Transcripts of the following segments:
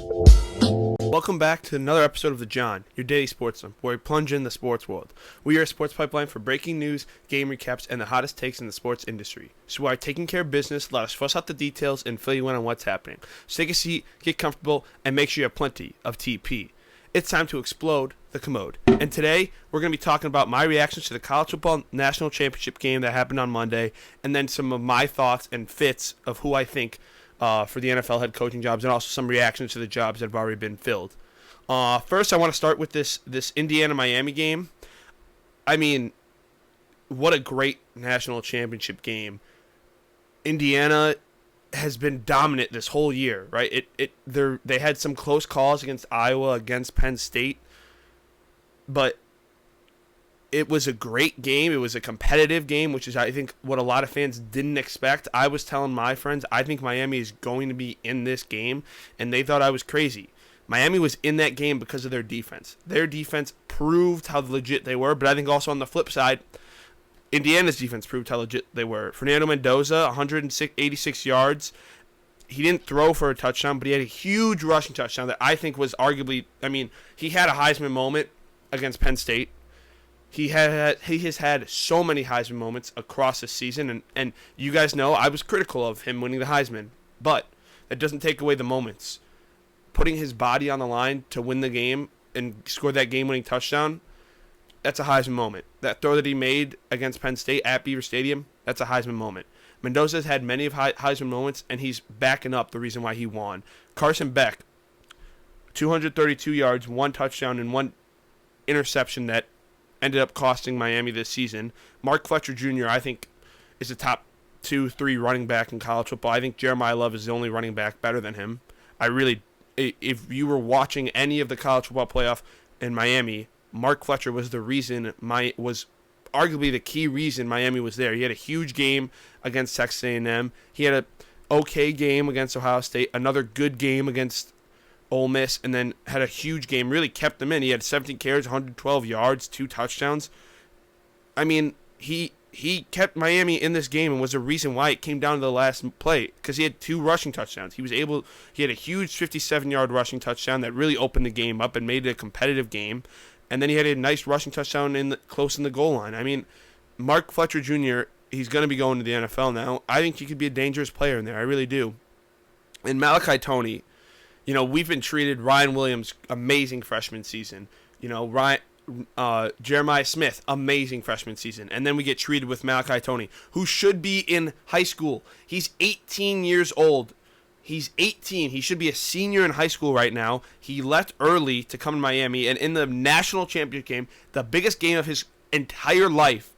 Welcome back to another episode of The John, your daily sports dump, where we plunge in the sports world. We are a sports pipeline for breaking news, game recaps, and the hottest takes in the sports industry. So while taking care of business, let us fuss out the details and fill you in on what's happening. So take a seat, get comfortable, and make sure you have plenty of TP. It's time to explode the commode. And today, we're going to be talking about my reactions to the college football national championship game that happened on Monday, and then some of my thoughts and fits of who I think for the NFL head coaching jobs, and also some reactions to the jobs that have already been filled. First, I want to start with this Indiana-Miami game. I mean, what a great national championship game. Indiana has been dominant this whole year, right? They had some close calls against Iowa, against Penn State, but it was a great game. It was a competitive game, which is, I think, what a lot of fans didn't expect. I was telling my friends, I think Miami is going to be in this game, and they thought I was crazy. Miami was in that game because of their defense. Their defense proved how legit they were, but I think also on the flip side, Indiana's defense proved how legit they were. Fernando Mendoza, 186 yards. He didn't throw for a touchdown, but he had a huge rushing touchdown that I think was arguably, he had a Heisman moment against Penn State. He has had so many Heisman moments across the season, and you guys know I was critical of him winning the Heisman, but that doesn't take away the moments. Putting his body on the line to win the game and score that game-winning touchdown, that's a Heisman moment. That throw that he made against Penn State at Beaver Stadium, that's a Heisman moment. Mendoza's had many of Heisman moments, and he's backing up the reason why he won. Carson Beck, 232 yards, one touchdown, and one interception that ended up costing Miami this season. Mark Fletcher Jr., I think, is the top 2-3 running back in college football. I think Jeremiah Love is the only running back better than him. If you were watching any of the college football playoff in Miami, Mark Fletcher was was arguably the key reason Miami was there. He had a huge game against Texas A&M. He had an okay game against Ohio State, another good game against Ole Miss, and then had a huge game, really kept them in. He had 17 carries, 112 yards, 2 touchdowns. I mean, he kept Miami in this game and was the reason why it came down to the last play, because he had 2 rushing touchdowns. He had a huge 57-yard rushing touchdown that really opened the game up and made it a competitive game. And then he had a nice rushing touchdown close in the goal line. I mean, Mark Fletcher Jr., he's going to be going to the NFL now. I think he could be a dangerous player in there. I really do. And Malachi Toney, we've been treated Ryan Williams, amazing freshman season. Jeremiah Smith, amazing freshman season. And then we get treated with Malachi Toney, who should be in high school. He's 18 years old. He's 18. He should be a senior in high school right now. He left early to come to Miami. And in the national championship game, the biggest game of his entire life,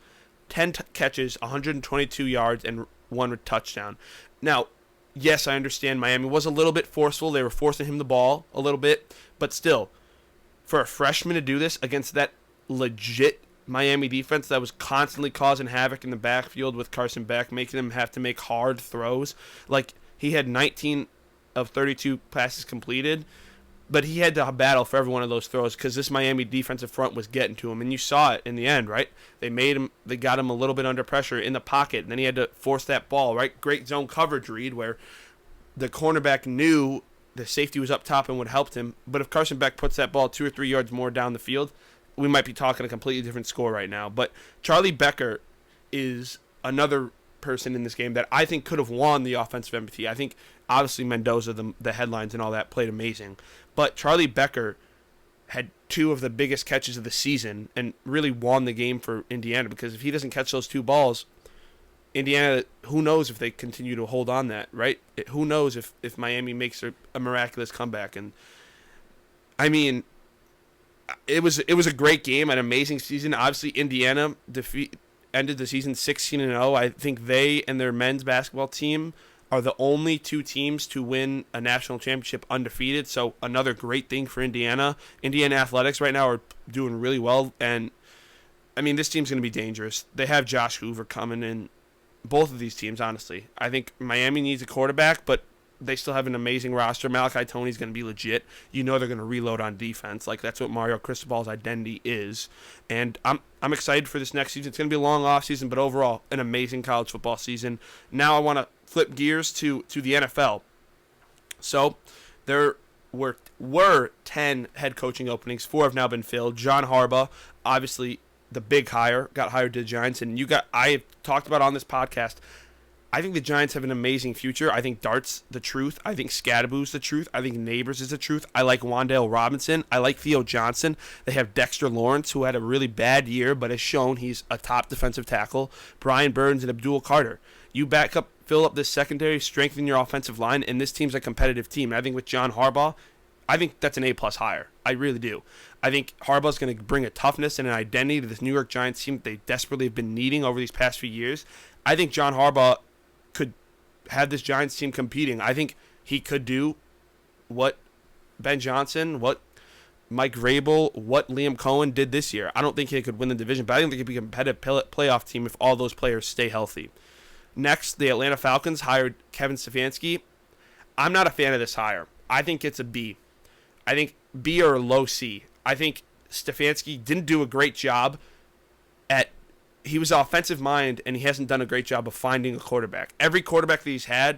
10 catches, 122 yards, and 1 touchdown. Now, yes, I understand Miami was a little bit forceful. They were forcing him the ball a little bit. But still, for a freshman to do this against that legit Miami defense that was constantly causing havoc in the backfield with Carson Beck, making them have to make hard throws. Like, he had 19 of 32 passes completed, but he had to battle for every one of those throws because this Miami defensive front was getting to him, and you saw it in the end, right? They got him a little bit under pressure in the pocket, and then he had to force that ball, right? Great zone coverage read where the cornerback knew the safety was up top and would help him, but if Carson Beck puts that ball 2 or 3 yards more down the field, we might be talking a completely different score right now. But Charlie Becker is another person in this game that I think could have won the offensive MVP. I think obviously Mendoza, the headlines and all that, played amazing, but Charlie Becker had 2 of the biggest catches of the season and really won the game for Indiana, because if he doesn't catch those 2 balls, Indiana, who knows if they continue to hold on that, right? Who knows if Miami makes a miraculous comeback. And I mean, it was a great game, an amazing season. Obviously, Indiana ended the season 16-0. I think they and their men's basketball team are the only 2 teams to win a national championship undefeated. So another great thing for Indiana. Indiana athletics right now are doing really well. And I mean, this team's going to be dangerous. They have Josh Hoover coming in. Both of these teams, honestly. I think Miami needs a quarterback, but they still have an amazing roster. Malachi Toney's going to be legit. They're going to reload on defense. Like, that's what Mario Cristobal's identity is. And I'm excited for this next season. It's going to be a long offseason, but overall, an amazing college football season. Now I want to flip gears to the NFL. So, there were 10 head coaching openings. 4 have now been filled. John Harbaugh, obviously the big hire, got hired to the Giants, and I talked about on this podcast. I think the Giants have an amazing future. I think Dart's the truth. I think Scadaboo's the truth. I think Neighbors is the truth. I like Wan'Dale Robinson. I like Theo Johnson. They have Dexter Lawrence, who had a really bad year, but has shown he's a top defensive tackle. Brian Burns and Abdul Carter. You fill up this secondary, strengthen your offensive line, and this team's a competitive team. And I think with John Harbaugh, I think that's an A-plus hire. I really do. I think Harbaugh's going to bring a toughness and an identity to this New York Giants team that they desperately have been needing over these past few years. I think John Harbaugh could have this Giants team competing. I think he could do what Ben Johnson, what Mike Vrabel, what Liam Cohen did this year. I don't think he could win the division, but I think he could be a competitive playoff team if all those players stay healthy. Next, the Atlanta Falcons hired Kevin Stefanski. I'm not a fan of this hire. I think it's a B. I think B or a low C. I think Stefanski didn't do a great job he was an offensive mind, and he hasn't done a great job of finding a quarterback. Every quarterback that he's had,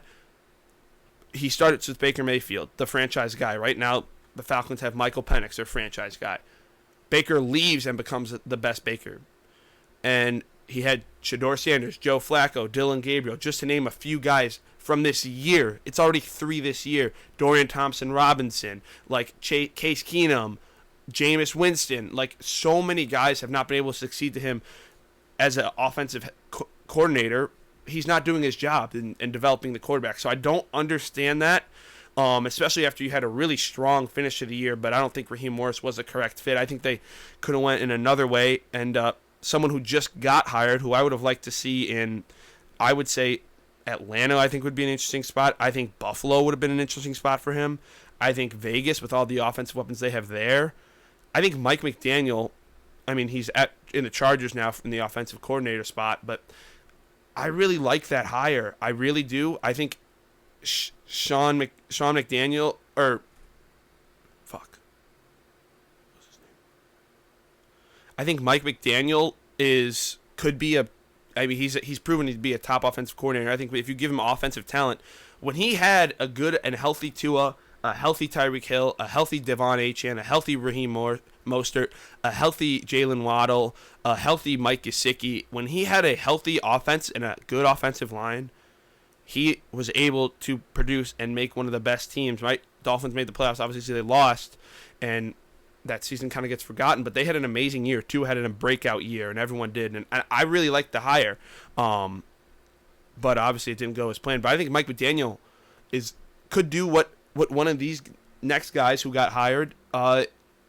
he started with Baker Mayfield, the franchise guy. Right now, the Falcons have Michael Penix, their franchise guy. Baker leaves and becomes the best Baker. And he had Shedeur Sanders, Joe Flacco, Dylan Gabriel, just to name a few guys from this year. It's already 3 this year. Dorian Thompson-Robinson, like Case Keenum, Jameis Winston. Like, so many guys have not been able to succeed to him as an offensive coordinator. He's not doing his job in developing the quarterback. So I don't understand that, especially after you had a really strong finish to the year, but I don't think Raheem Morris was the correct fit. I think they could have went in another way, and someone who just got hired, who I would have liked to see in, I would say, Atlanta, I think would be an interesting spot. I think Buffalo would have been an interesting spot for him. I think Vegas, with all the offensive weapons they have there. I think Mike McDaniel, I mean, he's in the Chargers now in the offensive coordinator spot, but I really like that hire. I really do. I think Sean McDaniel, what's his name? I think Mike McDaniel he's proven to be a top offensive coordinator. I think if you give him offensive talent, when he had a good and healthy Tua, a healthy Tyreek Hill, a healthy Devon Achane, a healthy Raheem Mostert, a healthy Jalen Waddle, a healthy Mike Gesicki, when he had a healthy offense and a good offensive line, he was able to produce and make one of the best teams, right? Dolphins made the playoffs. Obviously, they lost, and that season kind of gets forgotten, but they had an amazing year. Tua had a breakout year, and everyone did, and I really liked the hire. But obviously it didn't go as planned. But I think Mike McDaniel could do what one of these next guys who got hired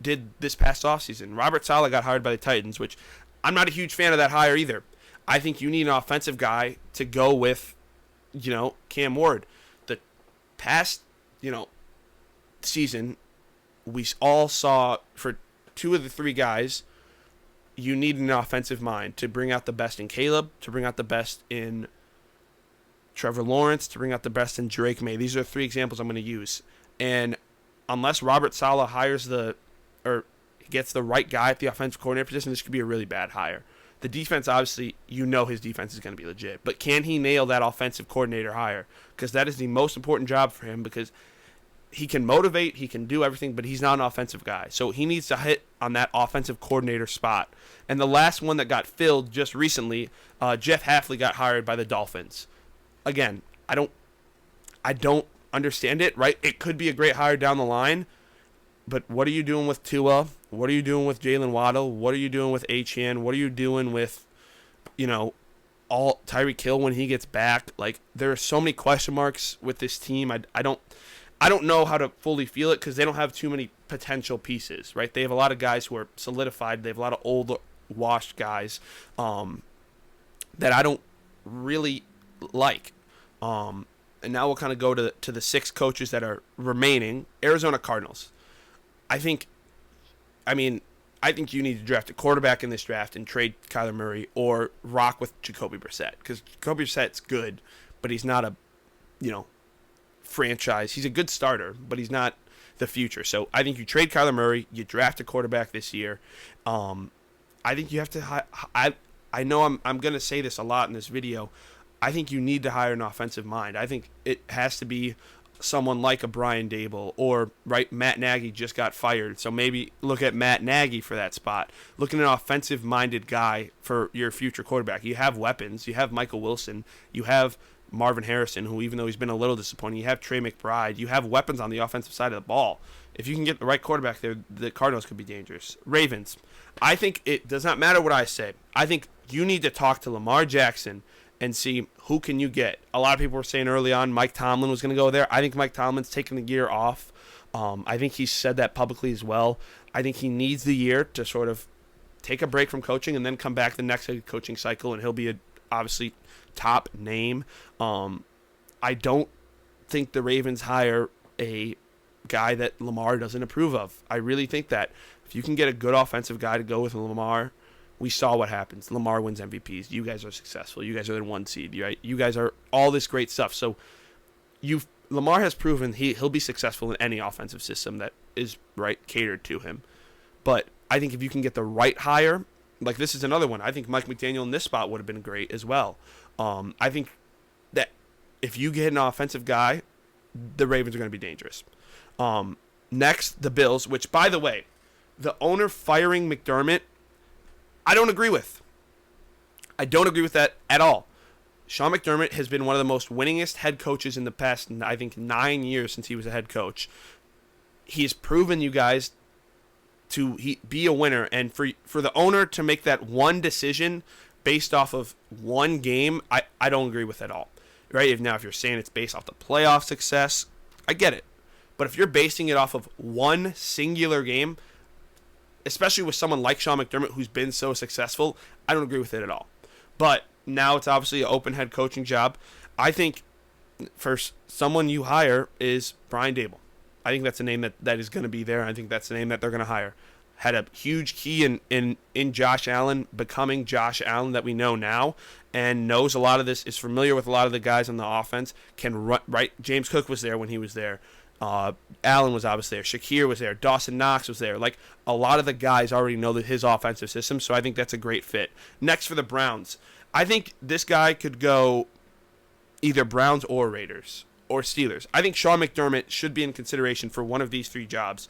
did this past offseason. Robert Saleh got hired by the Titans, which I'm not a huge fan of that hire either. I think you need an offensive guy to go with, Cam Ward. The past, season, we all saw for 2 of the 3 guys, you need an offensive mind to bring out the best in Caleb, to bring out the best in Trevor Lawrence, to bring out the best in Drake May. These are 3 examples I'm going to use. And unless Robert Saleh gets the right guy at the offensive coordinator position, this could be a really bad hire. The defense, obviously, his defense is going to be legit. But can he nail that offensive coordinator hire? Because that is the most important job for him, because he can motivate, he can do everything, but he's not an offensive guy. So he needs to hit on that offensive coordinator spot. And the last one that got filled just recently, Jeff Hafley got hired by the Dolphins. Again, I don't understand it, right? It could be a great hire down the line, but what are you doing with Tua? What are you doing with Jalen Waddle? What are you doing with Achane? What are you doing with, all Tyreek Hill when he gets back? Like, there are so many question marks with this team. I don't know how to fully feel it because they don't have too many potential pieces, right? They have a lot of guys who are solidified. They have a lot of old, washed guys that I don't really like. And now we'll kind of go to the 6 coaches that are remaining. Arizona Cardinals. I think you need to draft a quarterback in this draft and trade Kyler Murray or rock with Jacoby Brissett, because Jacoby Brissett's good, but he's not a, franchise. He's a good starter, but he's not the future. So I think you trade Kyler Murray, you draft a quarterback this year. I think you have to. I know I'm going to say this a lot in this video. I think you need to hire an offensive mind. I think it has to be someone like a Brian Dable, or right, Matt Nagy just got fired, so maybe look at Matt Nagy for that spot. Look at an offensive-minded guy for your future quarterback. You have weapons. You have Michael Wilson. You have Marvin Harrison, who even though he's been a little disappointing, you have Trey McBride. You have weapons on the offensive side of the ball. If you can get the right quarterback there, the Cardinals could be dangerous. Ravens. I think it does not matter what I say. I think you need to talk to Lamar Jackson and see who can you get. A lot of people were saying early on Mike Tomlin was going to go there. I think Mike Tomlin's taking the year off. I think he's said that publicly as well. I think he needs the year to sort of take a break from coaching and then come back the next coaching cycle, and he'll be a obviously top name. I don't think the Ravens hire a guy that Lamar doesn't approve of. I really think that if you can get a good offensive guy to go with Lamar, we saw what happens. Lamar wins MVPs. You guys are successful. You guys are the 1 seed, right? You guys are all this great stuff. So Lamar has proven he'll be successful in any offensive system that is right catered to him. But I think if you can get the right hire, like this is another one. I think Mike McDaniel in this spot would have been great as well. I think that if you get an offensive guy, the Ravens are going to be dangerous. Next, the Bills, which, by the way, the owner firing McDermott, I don't agree with. I don't agree with that at all. Sean McDermott has been one of the most winningest head coaches in the past, I think, 9 years since he was a head coach. He's proven you guys to be a winner, and for the owner to make that one decision based off of one game, I don't agree with at all. Right? If you're saying it's based off the playoff success, I get it. But if you're basing it off of one singular game, especially with someone like Sean McDermott who's been so successful, I don't agree with it at all. But now it's obviously an open head coaching job. I think first someone you hire is Brian Dable. I think that's a name that is going to be there. I think that's the name that they're going to hire. Had a huge key in Josh Allen becoming Josh Allen that we know now, and knows a lot of this, is familiar with a lot of the guys on the offense, can run, right? James Cook was there when he was there. Allen was obviously there. Shakir was there. Dawson Knox was there. Like, a lot of the guys already know his offensive system, so I think that's a great fit. Next for the Browns. I think this guy could go either Browns or Raiders or Steelers. I think Sean McDermott should be in consideration for one of these three jobs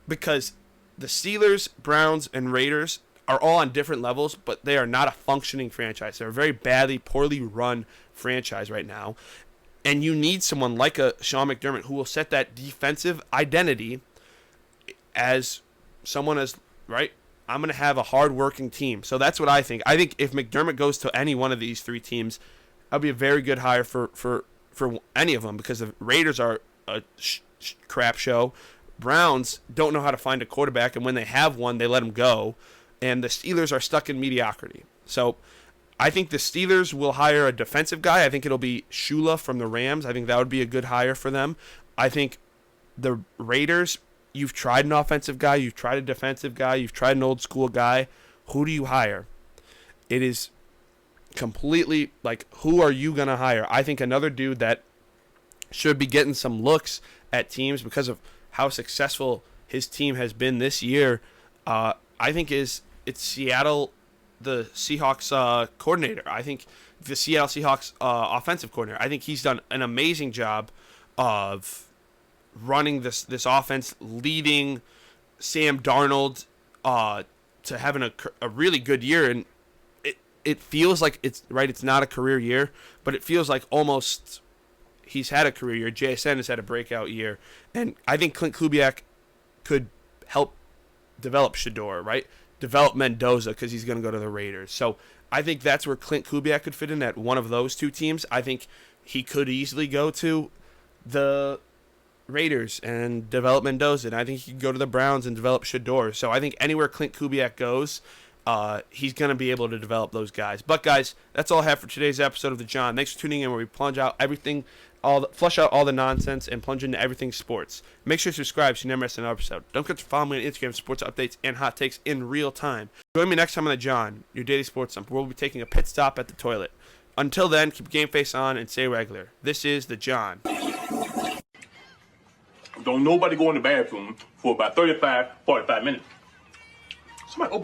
because the Steelers, Browns, and Raiders are all on different levels, but they are not a functioning franchise. They're a very poorly run franchise right now. And you need someone like a Sean McDermott who will set that defensive identity as someone as, right, I'm going to have a hard-working team. So that's what I think. I think if McDermott goes to any one of these three teams, that would be a very good hire for any of them because the Raiders are a crap show. Browns don't know how to find a quarterback, and when they have one, they let him go. And the Steelers are stuck in mediocrity. So I think the Steelers will hire a defensive guy. I think it'll be Shula from the Rams. I think that would be a good hire for them. I think the Raiders, you've tried an offensive guy, you've tried a defensive guy, you've tried an old school guy. Who do you hire? It is completely like, who are you going to hire? I think another dude that should be getting some looks at teams because of how successful his team has been this year, I think it's Seattle, the Seahawks coordinator. I think the Seattle Seahawks offensive coordinator. I think he's done an amazing job of running this offense, leading Sam Darnold to having a really good year. And it feels like it's not a career year, but it feels like almost he's had a career year. JSN has had a breakout year. And I think Clint Kubiak could help develop Shador, right? Develop Mendoza because he's going to go to the Raiders. So I think that's where Clint Kubiak could fit in at one of those two teams. I think he could easily go to the Raiders and develop Mendoza. And I think he could go to the Browns and develop Shador. So I think anywhere Clint Kubiak goes, he's going to be able to develop those guys. But, guys, that's all I have for today's episode of The John. Thanks for tuning in where we plunge out everything, flush out all the nonsense and plunge into everything sports. Make sure to subscribe so you never miss an episode. Don't forget to follow me on Instagram for sports updates and hot takes in real time. Join me next time on The John, your daily sports dump, where we'll be taking a pit stop at the toilet. Until then, keep game face on and stay regular. This is The John. Don't nobody go in the bathroom for about 35, 45 minutes. Somebody open